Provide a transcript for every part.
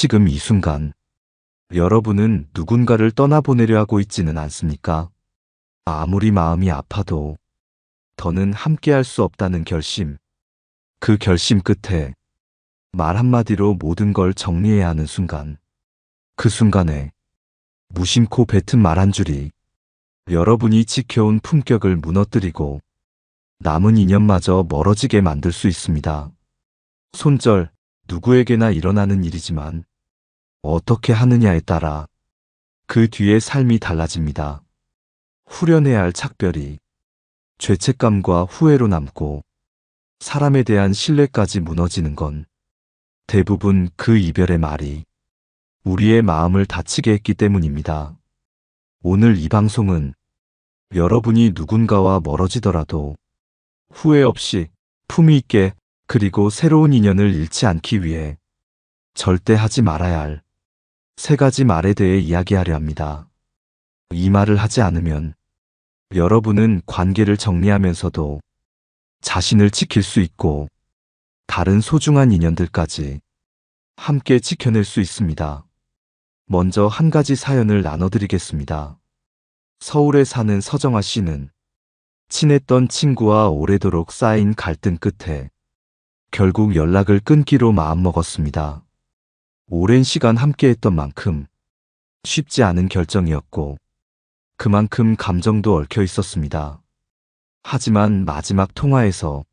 지금 이 순간 여러분은 누군가를 떠나보내려 하고 있지는 않습니까? 아무리 마음이 아파도 더는 함께할 수 없다는 결심, 그 결심 끝에 말 한마디로 모든 걸 정리해야 하는 순간, 그 순간에 무심코 뱉은 말 한 줄이 여러분이 지켜온 품격을 무너뜨리고 남은 인연마저 멀어지게 만들 수 있습니다. 손절, 누구에게나 일어나는 일이지만 어떻게 하느냐에 따라 그 뒤에 삶이 달라집니다. 후련해야 할 착별이 죄책감과 후회로 남고 사람에 대한 신뢰까지 무너지는 건 대부분 그 이별의 말이 우리의 마음을 다치게 했기 때문입니다. 오늘 이 방송은 여러분이 누군가와 멀어지더라도 후회 없이 품위 있게 그리고 새로운 인연을 잃지 않기 위해 절대 하지 말아야 할 3가지 말에 대해 이야기하려 합니다. 이 말을 하지 않으면 여러분은 관계를 정리하면서도 자신을 지킬 수 있고 다른 소중한 인연들까지 함께 지켜낼 수 있습니다. 먼저 한 가지 사연을 나눠드리겠습니다. 서울에 사는 서정아 씨는 친했던 친구와 오래도록 쌓인 갈등 끝에 결국 연락을 끊기로 마음먹었습니다. 오랜 시간 함께했던 만큼 쉽지 않은 결정이었고 그만큼 감정도 얽혀 있었습니다. 하지만 마지막 통화에서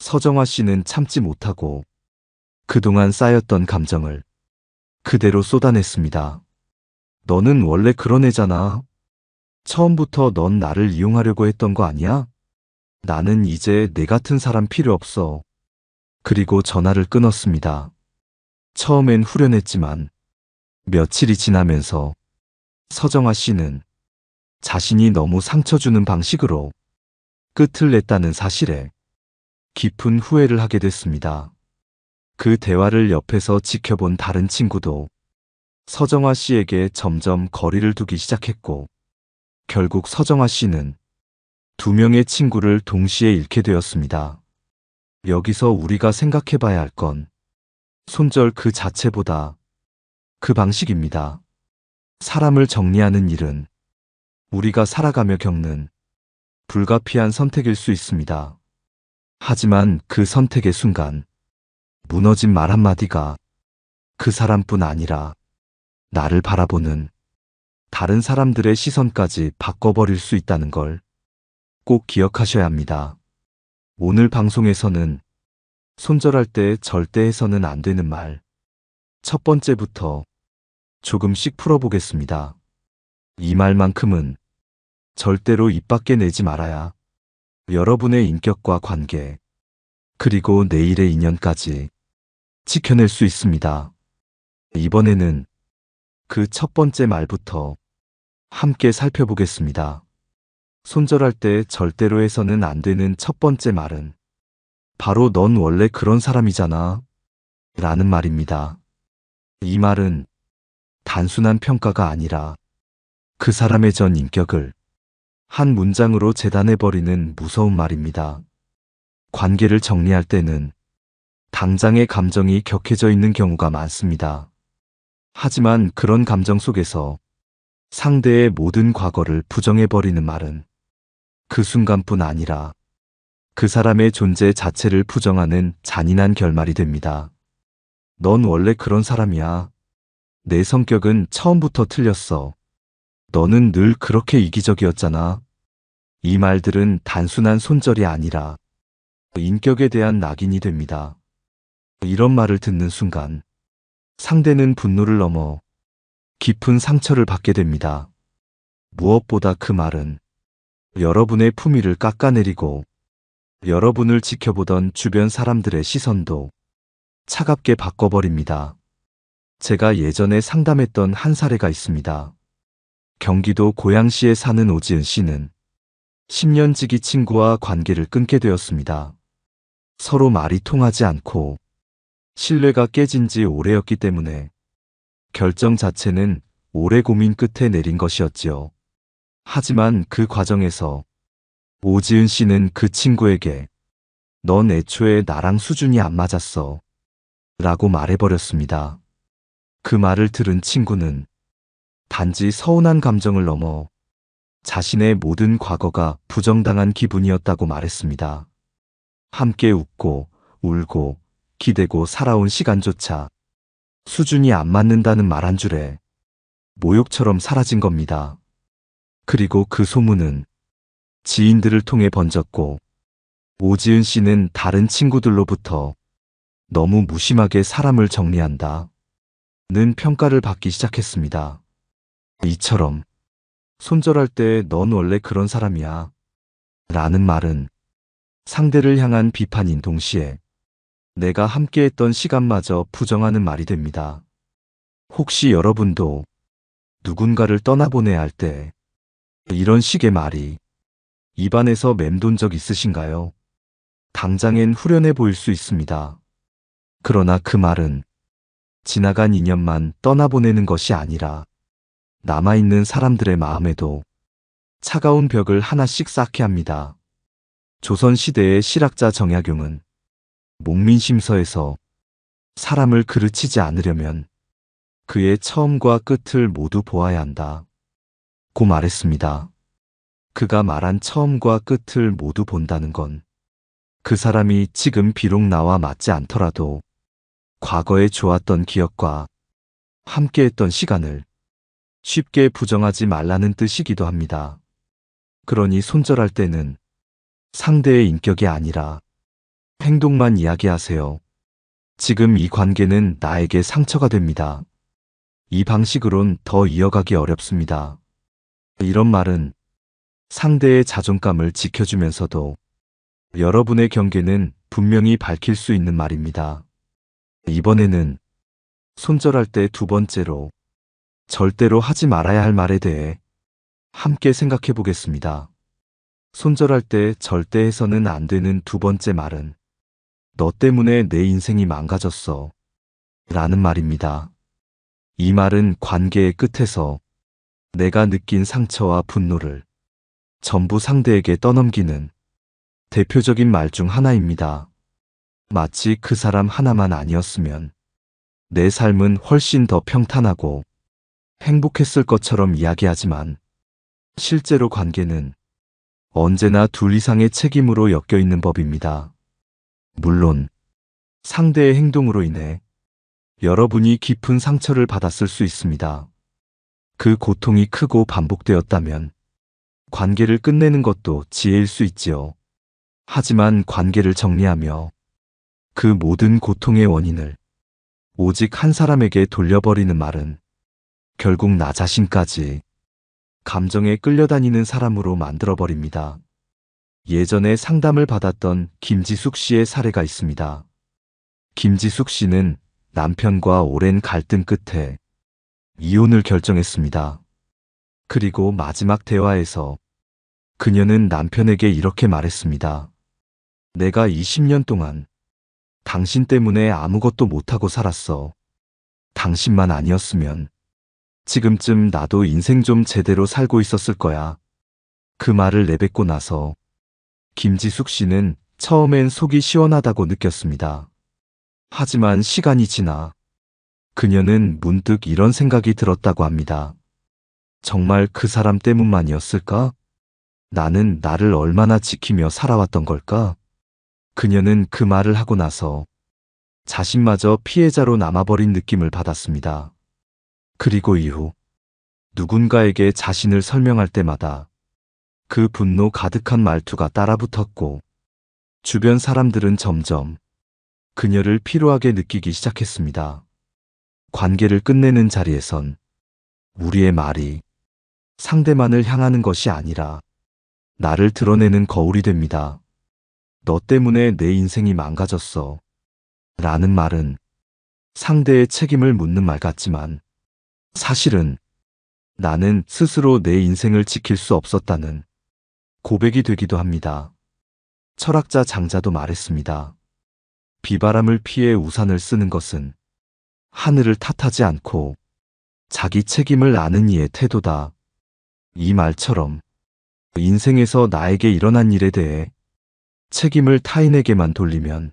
서정아 씨는 참지 못하고 그동안 쌓였던 감정을 그대로 쏟아냈습니다. 너는 원래 그런 애잖아. 처음부터 넌 나를 이용하려고 했던 거 아니야? 나는 이제 내 같은 사람 필요 없어. 그리고 전화를 끊었습니다. 처음엔 후련했지만 며칠이 지나면서 서정아 씨는 자신이 너무 상처 주는 방식으로 끝을 냈다는 사실에 깊은 후회를 하게 됐습니다. 그 대화를 옆에서 지켜본 다른 친구도 서정아 씨에게 점점 거리를 두기 시작했고 결국 서정아 씨는 2명의 친구를 동시에 잃게 되었습니다. 여기서 우리가 생각해 봐야 할 건 손절 그 자체보다 그 방식입니다. 사람을 정리하는 일은 우리가 살아가며 겪는 불가피한 선택일 수 있습니다. 하지만 그 선택의 순간 무너진 말 한마디가 그 사람뿐 아니라 나를 바라보는 다른 사람들의 시선까지 바꿔버릴 수 있다는 걸 꼭 기억하셔야 합니다. 오늘 방송에서는 손절할 때 절대 해서는 안 되는 말 첫 번째부터 조금씩 풀어보겠습니다. 이 말만큼은 절대로 입 밖에 내지 말아야 여러분의 인격과 관계 그리고 내일의 인연까지 지켜낼 수 있습니다. 이번에는 그 첫 번째 말부터 함께 살펴보겠습니다. 손절할 때 절대로 해서는 안 되는 첫 번째 말은 바로 넌 원래 그런 사람이잖아 라는 말입니다. 이 말은 단순한 평가가 아니라 그 사람의 전 인격을 한 문장으로 재단해버리는 무서운 말입니다. 관계를 정리할 때는 당장의 감정이 격해져 있는 경우가 많습니다. 하지만 그런 감정 속에서 상대의 모든 과거를 부정해버리는 말은 그 순간뿐 아니라 그 사람의 존재 자체를 부정하는 잔인한 결말이 됩니다. 넌 원래 그런 사람이야. 내 성격은 처음부터 틀렸어. 너는 늘 그렇게 이기적이었잖아. 이 말들은 단순한 손절이 아니라 인격에 대한 낙인이 됩니다. 이런 말을 듣는 순간 상대는 분노를 넘어 깊은 상처를 받게 됩니다. 무엇보다 그 말은 여러분의 품위를 깎아내리고 여러분을 지켜보던 주변 사람들의 시선도 차갑게 바꿔버립니다. 제가 예전에 상담했던 한 사례가 있습니다. 경기도 고양시에 사는 오지은 씨는 10년 지기 친구와 관계를 끊게 되었습니다. 서로 말이 통하지 않고 신뢰가 깨진 지 오래였기 때문에 결정 자체는 오래 고민 끝에 내린 것이었지요. 하지만 그 과정에서 오지은 씨는 그 친구에게 넌 애초에 나랑 수준이 안 맞았어 라고 말해버렸습니다. 그 말을 들은 친구는 단지 서운한 감정을 넘어 자신의 모든 과거가 부정당한 기분이었다고 말했습니다. 함께 웃고 울고 기대고 살아온 시간조차 수준이 안 맞는다는 말 한 줄에 모욕처럼 사라진 겁니다. 그리고 그 소문은 지인들을 통해 번졌고 오지은 씨는 다른 친구들로부터 너무 무심하게 사람을 정리한다 는 평가를 받기 시작했습니다. 이처럼 손절할 때 넌 원래 그런 사람이야 라는 말은 상대를 향한 비판인 동시에 내가 함께했던 시간마저 부정하는 말이 됩니다. 혹시 여러분도 누군가를 떠나보내야 할 때 이런 식의 말이 입안에서 맴돈 적 있으신가요? 당장엔 후련해 보일 수 있습니다. 그러나 그 말은 지나간 인연만 떠나보내는 것이 아니라 남아있는 사람들의 마음에도 차가운 벽을 하나씩 쌓게 합니다. 조선시대의 실학자 정약용은 목민심서에서 사람을 그르치지 않으려면 그의 처음과 끝을 모두 보아야 한다 고 말했습니다. 그가 말한 처음과 끝을 모두 본다는 건 그 사람이 지금 비록 나와 맞지 않더라도 과거에 좋았던 기억과 함께했던 시간을 쉽게 부정하지 말라는 뜻이기도 합니다. 그러니 손절할 때는 상대의 인격이 아니라 행동만 이야기하세요. 지금 이 관계는 나에게 상처가 됩니다. 이 방식으론 더 이어가기 어렵습니다. 이런 말은 상대의 자존감을 지켜주면서도 여러분의 경계는 분명히 밝힐 수 있는 말입니다. 이번에는 손절할 때 두 번째로 절대로 하지 말아야 할 말에 대해 함께 생각해 보겠습니다. 손절할 때 절대 해서는 안 되는 두 번째 말은 너 때문에 내 인생이 망가졌어 라는 말입니다. 이 말은 관계의 끝에서 내가 느낀 상처와 분노를 전부 상대에게 떠넘기는 대표적인 말 중 하나입니다. 마치 그 사람 하나만 아니었으면 내 삶은 훨씬 더 평탄하고 행복했을 것처럼 이야기하지만 실제로 관계는 언제나 둘 이상의 책임으로 엮여 있는 법입니다. 물론 상대의 행동으로 인해 여러분이 깊은 상처를 받았을 수 있습니다. 그 고통이 크고 반복되었다면 관계를 끝내는 것도 지혜일 수 있지요. 하지만 관계를 정리하며 그 모든 고통의 원인을 오직 한 사람에게 돌려버리는 말은 결국 나 자신까지 감정에 끌려다니는 사람으로 만들어버립니다. 예전에 상담을 받았던 김지숙 씨의 사례가 있습니다. 김지숙 씨는 남편과 오랜 갈등 끝에 이혼을 결정했습니다. 그리고 마지막 대화에서 그녀는 남편에게 이렇게 말했습니다. 내가 20년 동안 당신 때문에 아무것도 못하고 살았어. 당신만 아니었으면 지금쯤 나도 인생 좀 제대로 살고 있었을 거야. 그 말을 내뱉고 나서 김지숙 씨는 처음엔 속이 시원하다고 느꼈습니다. 하지만 시간이 지나 그녀는 문득 이런 생각이 들었다고 합니다. 정말 그 사람 때문만이었을까? 나는 나를 얼마나 지키며 살아왔던 걸까? 그녀는 그 말을 하고 나서 자신마저 피해자로 남아버린 느낌을 받았습니다. 그리고 이후 누군가에게 자신을 설명할 때마다 그 분노 가득한 말투가 따라붙었고 주변 사람들은 점점 그녀를 피로하게 느끼기 시작했습니다. 관계를 끝내는 자리에선 우리의 말이 상대만을 향하는 것이 아니라 나를 드러내는 거울이 됩니다. 너 때문에 내 인생이 망가졌어 라는 말은 상대의 책임을 묻는 말 같지만 사실은 나는 스스로 내 인생을 지킬 수 없었다는 고백이 되기도 합니다. 철학자 장자도 말했습니다. 비바람을 피해 우산을 쓰는 것은 하늘을 탓하지 않고 자기 책임을 아는 이의 태도다. 이 말처럼 인생에서 나에게 일어난 일에 대해 책임을 타인에게만 돌리면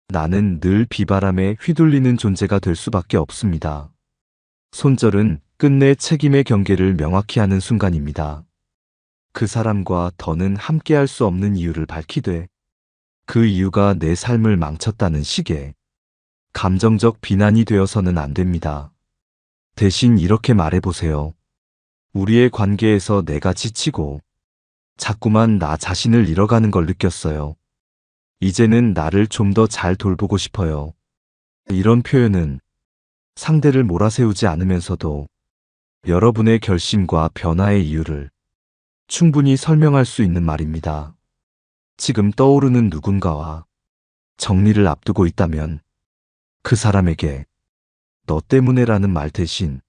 나는 늘 비바람에 휘둘리는 존재가 될 수밖에 없습니다. 손절은 끝내 책임의 경계를 명확히 하는 순간입니다. 그 사람과 더는 함께할 수 없는 이유를 밝히되 그 이유가 내 삶을 망쳤다는 식의 감정적 비난이 되어서는 안 됩니다. 대신 이렇게 말해보세요. 우리의 관계에서 내가 지치고 자꾸만 나 자신을 잃어가는 걸 느꼈어요. 이제는 나를 좀 더 잘 돌보고 싶어요. 이런 표현은 상대를 몰아세우지 않으면서도 여러분의 결심과 변화의 이유를 충분히 설명할 수 있는 말입니다. 지금 떠오르는 누군가와 정리를 앞두고 있다면 그 사람에게 너 때문에라는 말 대신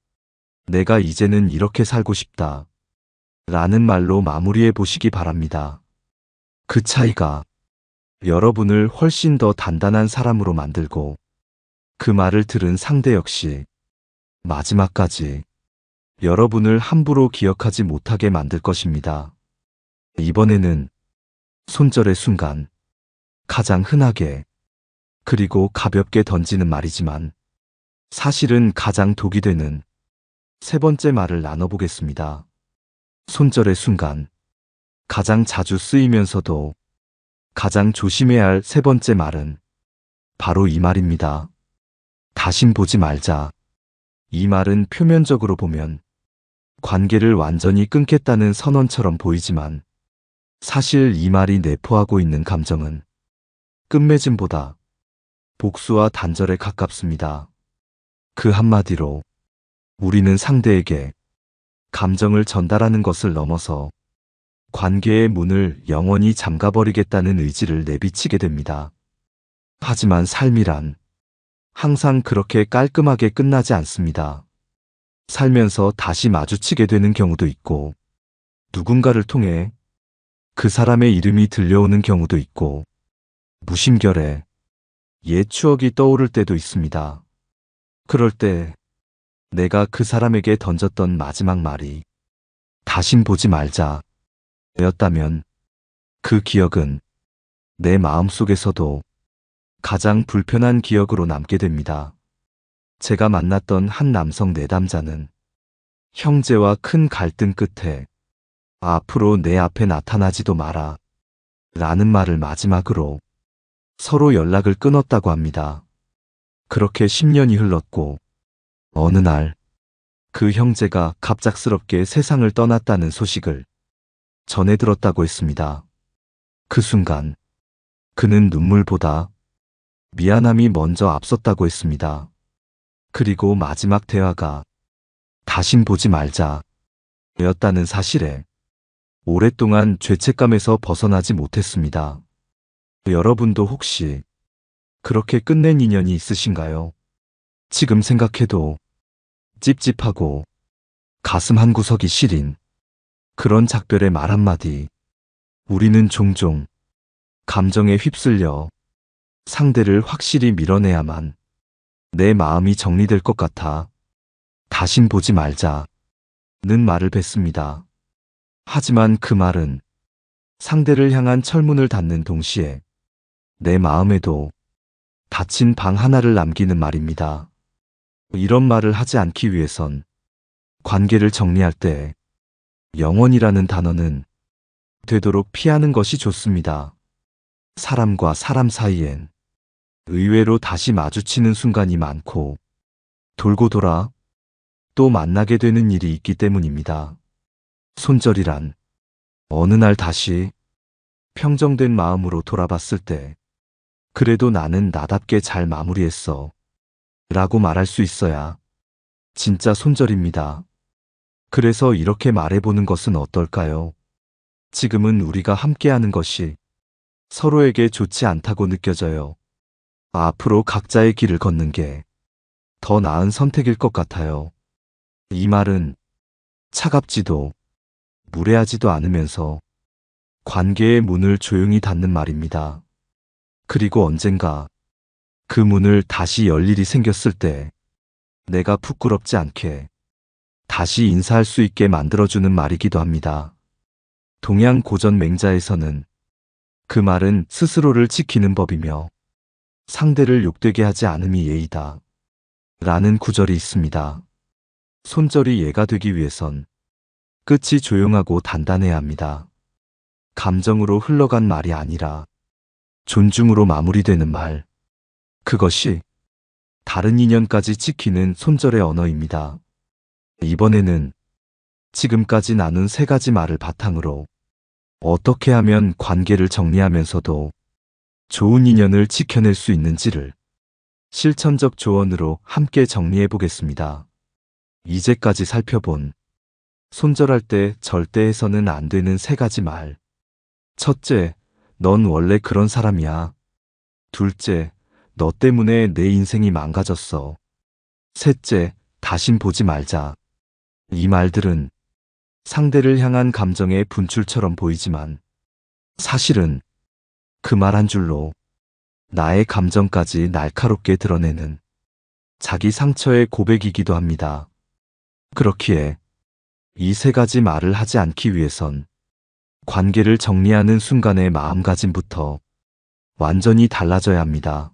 내가 이제는 이렇게 살고 싶다 라는 말로 마무리해 보시기 바랍니다. 그 차이가 여러분을 훨씬 더 단단한 사람으로 만들고 그 말을 들은 상대 역시 마지막까지 여러분을 함부로 기억하지 못하게 만들 것입니다. 이번에는 손절의 순간 가장 흔하게 그리고 가볍게 던지는 말이지만 사실은 가장 독이 되는 세 번째 말을 나눠보겠습니다. 손절의 순간 가장 자주 쓰이면서도 가장 조심해야 할 세 번째 말은 바로 이 말입니다. 다신 보지 말자. 이 말은 표면적으로 보면 관계를 완전히 끊겠다는 선언처럼 보이지만 사실 이 말이 내포하고 있는 감정은 끝맺음보다 복수와 단절에 가깝습니다. 그 한마디로 우리는 상대에게 감정을 전달하는 것을 넘어서 관계의 문을 영원히 잠가버리겠다는 의지를 내비치게 됩니다. 하지만 삶이란 항상 그렇게 깔끔하게 끝나지 않습니다. 살면서 다시 마주치게 되는 경우도 있고, 누군가를 통해 그 사람의 이름이 들려오는 경우도 있고, 무심결에 옛 추억이 떠오를 때도 있습니다. 그럴 때 내가 그 사람에게 던졌던 마지막 말이 다신 보지 말자 였다면 그 기억은 내 마음속에서도 가장 불편한 기억으로 남게 됩니다. 제가 만났던 한 남성 내담자는 형제와 큰 갈등 끝에 앞으로 내 앞에 나타나지도 마라 라는 말을 마지막으로 서로 연락을 끊었다고 합니다. 그렇게 10년이 흘렀고 어느 날 그 형제가 갑작스럽게 세상을 떠났다는 소식을 전해 들었다고 했습니다. 그 순간 그는 눈물보다 미안함이 먼저 앞섰다고 했습니다. 그리고 마지막 대화가 다신 보지 말자 였다는 사실에 오랫동안 죄책감에서 벗어나지 못했습니다. 여러분도 혹시 그렇게 끝낸 인연이 있으신가요? 지금 생각해도 찝찝하고 가슴 한구석이 시린 그런 작별의 말 한마디. 우리는 종종 감정에 휩쓸려 상대를 확실히 밀어내야만 내 마음이 정리될 것 같아 다신 보지 말자는 말을 뱉습니다. 하지만 그 말은 상대를 향한 철문을 닫는 동시에 내 마음에도 닫힌 방 하나를 남기는 말입니다. 이런 말을 하지 않기 위해선 관계를 정리할 때 영원이라는 단어는 되도록 피하는 것이 좋습니다. 사람과 사람 사이엔 의외로 다시 마주치는 순간이 많고 돌고 돌아 또 만나게 되는 일이 있기 때문입니다. 손절이란 어느 날 다시 평정된 마음으로 돌아봤을 때 그래도 나는 나답게 잘 마무리했어 라고 말할 수 있어야 진짜 손절입니다. 그래서 이렇게 말해보는 것은 어떨까요? 지금은 우리가 함께하는 것이 서로에게 좋지 않다고 느껴져요. 앞으로 각자의 길을 걷는 게 더 나은 선택일 것 같아요. 이 말은 차갑지도 무례하지도 않으면서 관계의 문을 조용히 닫는 말입니다. 그리고 언젠가 그 문을 다시 열 일이 생겼을 때 내가 부끄럽지 않게 다시 인사할 수 있게 만들어주는 말이기도 합니다. 동양 고전 맹자에서는 그 말은 스스로를 지키는 법이며 상대를 욕되게 하지 않음이 예의다 라는 구절이 있습니다. 손절이 얘가 되기 위해선 끝이 조용하고 단단해야 합니다. 감정으로 흘러간 말이 아니라 존중으로 마무리되는 말. 그것이 다른 인연까지 지키는 손절의 언어입니다. 이번에는 지금까지 나눈 세 가지 말을 바탕으로 어떻게 하면 관계를 정리하면서도 좋은 인연을 지켜낼 수 있는지를 실천적 조언으로 함께 정리해 보겠습니다. 이제까지 살펴본 손절할 때 절대 해서는 안 되는 세 가지 말. 첫째, 넌 원래 그런 사람이야. 둘째, 너 때문에 내 인생이 망가졌어. 셋째, 다신 보지 말자. 이 말들은 상대를 향한 감정의 분출처럼 보이지만 사실은 그 말 한 줄로 나의 감정까지 날카롭게 드러내는 자기 상처의 고백이기도 합니다. 그렇기에 이 세 가지 말을 하지 않기 위해선 관계를 정리하는 순간의 마음가짐부터 완전히 달라져야 합니다.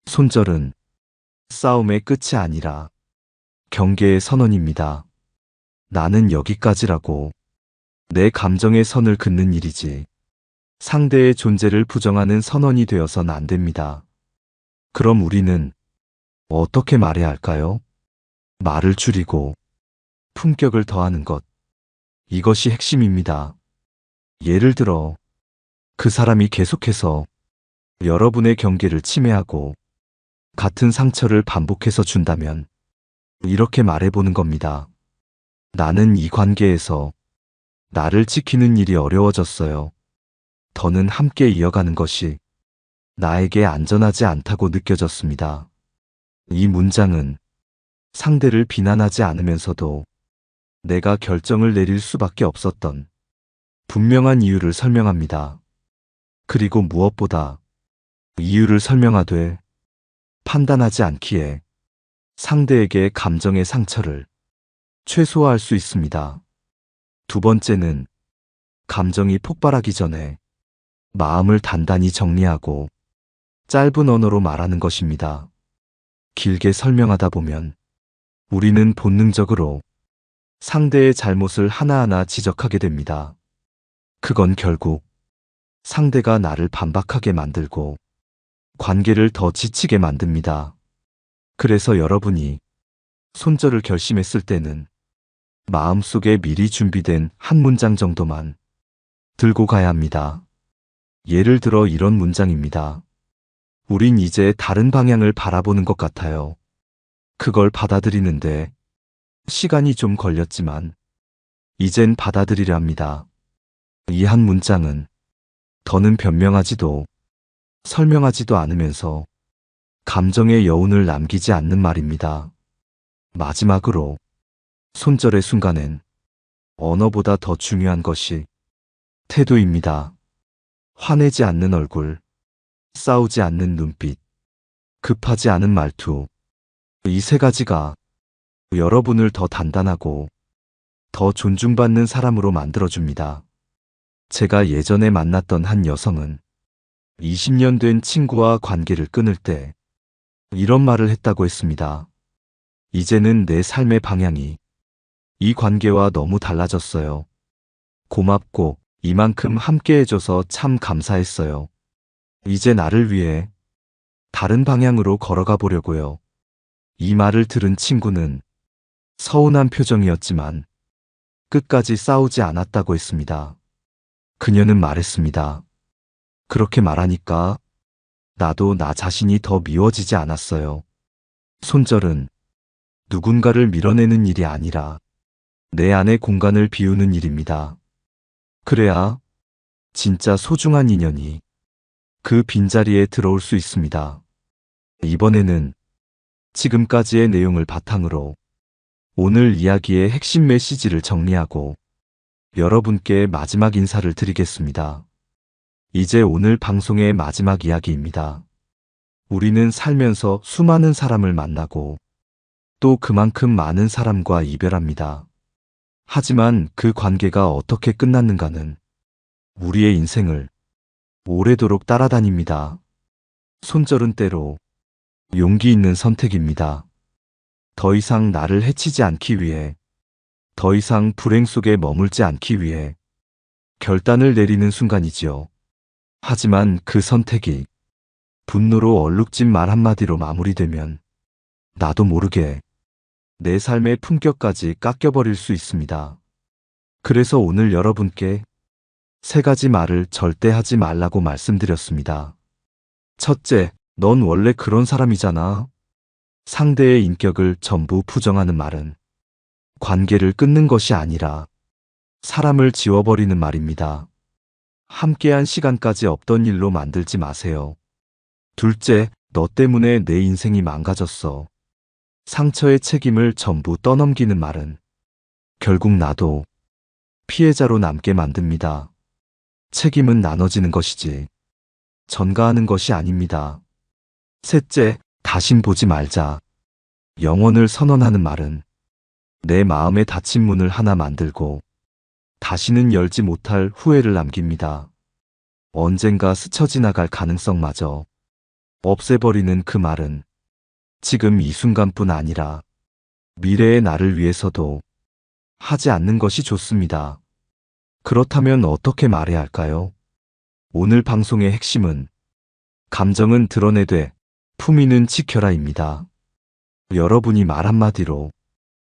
손절은 싸움의 끝이 아니라 경계의 선언입니다. 나는 여기까지라고 내 감정의 선을 긋는 일이지 상대의 존재를 부정하는 선언이 되어선 안 됩니다. 그럼 우리는 어떻게 말해야 할까요? 말을 줄이고 품격을 더하는 것. 이것이 핵심입니다. 예를 들어 그 사람이 계속해서 여러분의 경계를 침해하고 같은 상처를 반복해서 준다면 이렇게 말해보는 겁니다. 나는 이 관계에서 나를 지키는 일이 어려워졌어요. 더는 함께 이어가는 것이 나에게 안전하지 않다고 느껴졌습니다. 이 문장은 상대를 비난하지 않으면서도 내가 결정을 내릴 수밖에 없었던 분명한 이유를 설명합니다. 그리고 무엇보다 이유를 설명하되 판단하지 않기에 상대에게 감정의 상처를 최소화할 수 있습니다. 두 번째는 감정이 폭발하기 전에 마음을 단단히 정리하고 짧은 언어로 말하는 것입니다. 길게 설명하다 보면 우리는 본능적으로 상대의 잘못을 하나하나 지적하게 됩니다. 그건 결국 상대가 나를 반박하게 만들고 관계를 더 지치게 만듭니다. 그래서 여러분이 손절을 결심했을 때는 마음속에 미리 준비된 한 문장 정도만 들고 가야 합니다. 예를 들어 이런 문장입니다. 우린 이제 다른 방향을 바라보는 것 같아요. 그걸 받아들이는데 시간이 좀 걸렸지만 이젠 받아들이려 합니다. 이 한 문장은 더는 변명하지도 설명하지도 않으면서 감정의 여운을 남기지 않는 말입니다. 마지막으로 손절의 순간엔 언어보다 더 중요한 것이 태도입니다. 화내지 않는 얼굴, 싸우지 않는 눈빛, 급하지 않은 말투. 이 세 가지가 여러분을 더 단단하고 더 존중받는 사람으로 만들어줍니다. 제가 예전에 만났던 한 여성은 20년 된 친구와 관계를 끊을 때 이런 말을 했다고 했습니다. 이제는 내 삶의 방향이 이 관계와 너무 달라졌어요. 고맙고 이만큼 함께 해줘서 참 감사했어요. 이제 나를 위해 다른 방향으로 걸어가 보려고요. 이 말을 들은 친구는 서운한 표정이었지만 끝까지 싸우지 않았다고 했습니다. 그녀는 말했습니다. 그렇게 말하니까 나도 나 자신이 더 미워지지 않았어요. 손절은 누군가를 밀어내는 일이 아니라 내 안의 공간을 비우는 일입니다. 그래야 진짜 소중한 인연이 그 빈자리에 들어올 수 있습니다. 이번에는 지금까지의 내용을 바탕으로 오늘 이야기의 핵심 메시지를 정리하고 여러분께 마지막 인사를 드리겠습니다. 이제 오늘 방송의 마지막 이야기입니다. 우리는 살면서 수많은 사람을 만나고 또 그만큼 많은 사람과 이별합니다. 하지만 그 관계가 어떻게 끝났는가는 우리의 인생을 오래도록 따라다닙니다. 손절은 때로 용기 있는 선택입니다. 더 이상 나를 해치지 않기 위해, 더 이상 불행 속에 머물지 않기 위해 결단을 내리는 순간이지요. 하지만 그 선택이 분노로 얼룩진 말 한마디로 마무리되면 나도 모르게 내 삶의 품격까지 깎여버릴 수 있습니다. 그래서 오늘 여러분께 3가지 말을 절대 하지 말라고 말씀드렸습니다. 첫째, 넌 원래 그런 사람이잖아. 상대의 인격을 전부 부정하는 말은 관계를 끊는 것이 아니라 사람을 지워버리는 말입니다. 함께한 시간까지 없던 일로 만들지 마세요. 둘째, 너 때문에 내 인생이 망가졌어. 상처의 책임을 전부 떠넘기는 말은 결국 나도 피해자로 남게 만듭니다. 책임은 나눠지는 것이지 전가하는 것이 아닙니다. 셋째, 다신 보지 말자. 영원을 선언하는 말은 내 마음에 닫힌 문을 하나 만들고 다시는 열지 못할 후회를 남깁니다. 언젠가 스쳐 지나갈 가능성마저 없애버리는 그 말은 지금 이 순간뿐 아니라 미래의 나를 위해서도 하지 않는 것이 좋습니다. 그렇다면 어떻게 말해야 할까요? 오늘 방송의 핵심은 감정은 드러내되 품위는 지켜라입니다. 여러분이 말 한마디로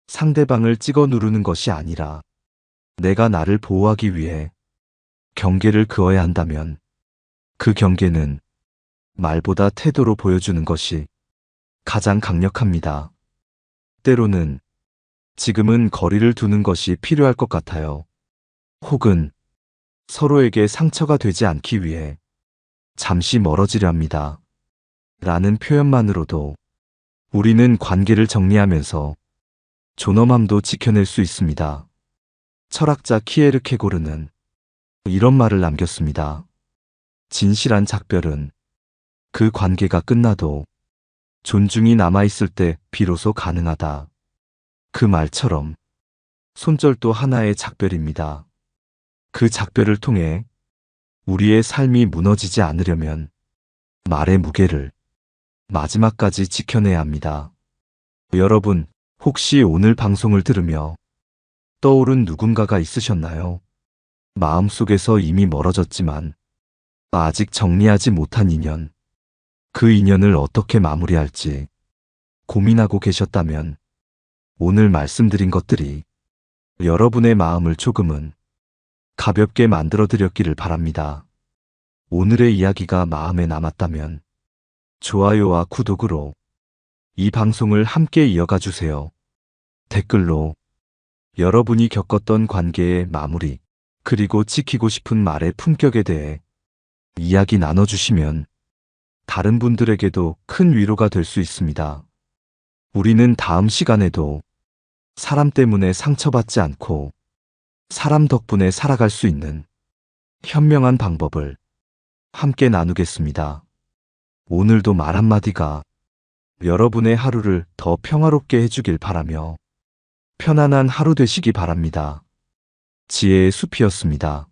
상대방을 찍어 누르는 것이 아니라 내가 나를 보호하기 위해 경계를 그어야 한다면 그 경계는 말보다 태도로 보여주는 것이 가장 강력합니다. 때로는 지금은 거리를 두는 것이 필요할 것 같아요. 혹은 서로에게 상처가 되지 않기 위해 잠시 멀어지려 합니다. 라는 표현만으로도 우리는 관계를 정리하면서 존엄함도 지켜낼 수 있습니다. 철학자 키에르케고르는 이런 말을 남겼습니다. 진실한 작별은 그 관계가 끝나도 존중이 남아있을 때 비로소 가능하다. 그 말처럼 손절도 하나의 작별입니다. 그 작별을 통해 우리의 삶이 무너지지 않으려면 말의 무게를 마지막까지 지켜내야 합니다. 여러분, 혹시 오늘 방송을 들으며 떠오른 누군가가 있으셨나요? 마음속에서 이미 멀어졌지만 아직 정리하지 못한 인연, 그 인연을 어떻게 마무리할지 고민하고 계셨다면 오늘 말씀드린 것들이 여러분의 마음을 조금은 가볍게 만들어 드렸기를 바랍니다. 오늘의 이야기가 마음에 남았다면 좋아요와 구독으로 이 방송을 함께 이어가 주세요. 댓글로 여러분이 겪었던 관계의 마무리, 그리고 지키고 싶은 말의 품격에 대해 이야기 나눠주시면 다른 분들에게도 큰 위로가 될 수 있습니다. 우리는 다음 시간에도 사람 때문에 상처받지 않고 사람 덕분에 살아갈 수 있는 현명한 방법을 함께 나누겠습니다. 오늘도 말 한마디가 여러분의 하루를 더 평화롭게 해주길 바라며 편안한 하루 되시기 바랍니다. 지혜의 숲이었습니다.